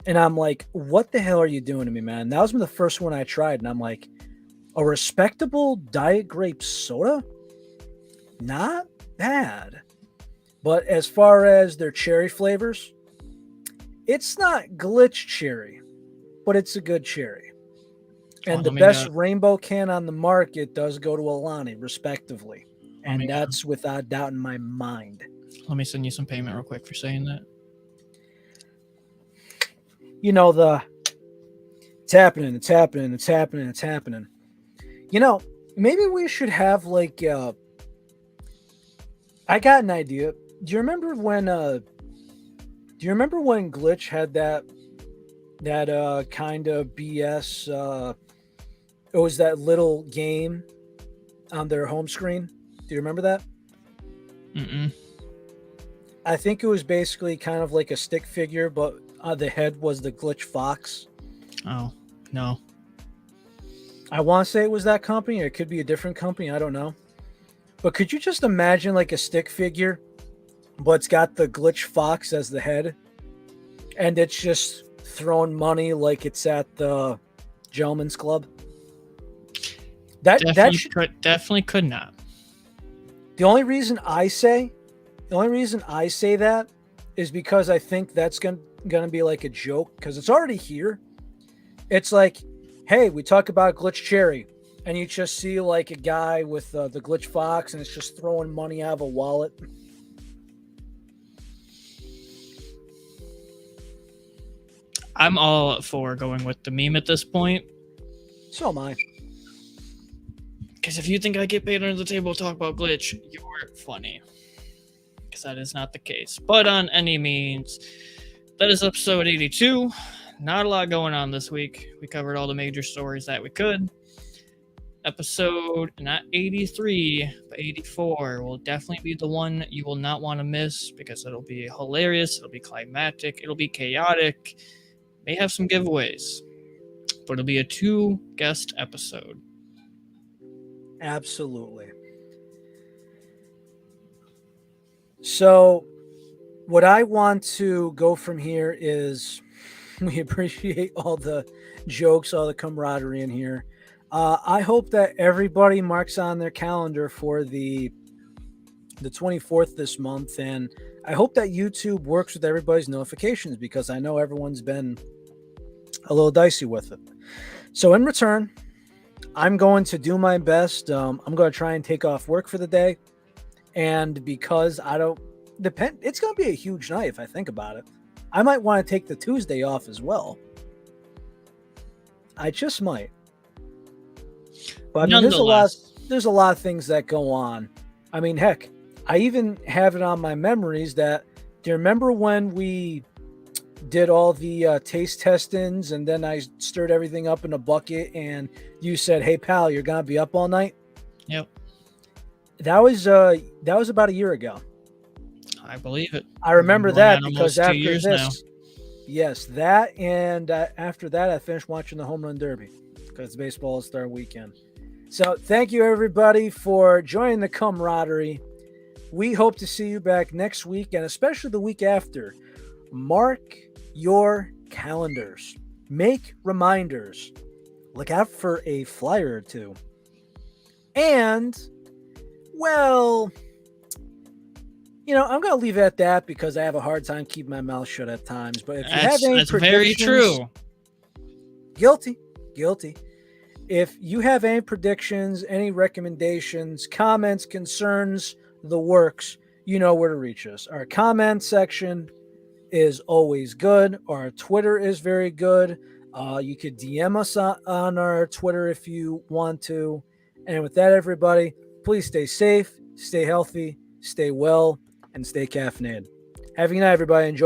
And I'm like, what the hell are you doing to me, man? That was the first one I tried. And I'm like, a respectable diet grape soda? Not bad. But as far as their cherry flavors, it's not glitch cherry, but it's a good cherry. And the best rainbow can on the market does go to Alani, respectively. And that's without doubt in my mind. Let me send you some payment real quick for saying that. You know, it's happening. You know, maybe we should have like, I got an idea. Do you remember when Glitch had that kind of BS, it was that little game on their home screen? Do you remember that? Mm-mm. I think it was basically kind of like a stick figure, but the head was the Glitch Fox. Oh, no. I want to say it was that company, or it could be a different company. I don't know. But could you just imagine like a stick figure, but it's got the Glitch Fox as the head, and it's just throwing money like it's at the Gentleman's Club? Definitely could not. The only reason I say that is because I think that's gonna be like a joke, because it's already here. It's like, hey, we talk about Glitch Cherry, and you just see like a guy with the Glitch Fox, and it's just throwing money out of a wallet. I'm all for going with the meme at this point. So am I. Because if you think I get paid under the table to talk about Glitch, you're funny. Because that is not the case. But on any means, that is episode 82. Not a lot going on this week. We covered all the major stories that we could. Episode, not 83, but 84 will definitely be the one you will not want to miss, because it'll be hilarious, it'll be climactic, it'll be chaotic, may have some giveaways, but it'll be a 2-guest episode. Absolutely. So what I want to go from here is, we appreciate all the jokes, all the camaraderie in here. I hope that everybody marks on their calendar for the 24th this month, and I hope that YouTube works with everybody's notifications, because I know everyone's been a little dicey with it. So in return, I'm going to do my best. I'm going to try and take off work for the day, and because it's going to be a huge night if I think about it. I might want to take the Tuesday off as well. I just might. But I mean, there's a lot of things that go on. I mean, heck, I even have it on my memories that, do you remember when we did all the taste testings, and then I stirred everything up in a bucket, and you said, "Hey pal, you're gonna be up all night"? Yep. That was about a year ago. I believe it. I remember that because after this, now. Yes, that, and after that, I finished watching the Home Run Derby, because it's Baseball All-Star Weekend. So thank you everybody for joining the camaraderie. We hope to see you back next week, and especially the week after. Mark your calendars. Make reminders. Look out for a flyer or two. And, well, I'm going to leave it at that, because I have a hard time keeping my mouth shut at times. But if you have any predictions, very true. Guilty. If you have any predictions, any recommendations, comments, concerns, the works, you know where to reach us. Our comment section is always good. Our Twitter is very good. You could DM us on our Twitter if you want to. And with that, everybody, please stay safe, stay healthy, stay well, and stay caffeinated. Have a good night, everybody. Enjoy.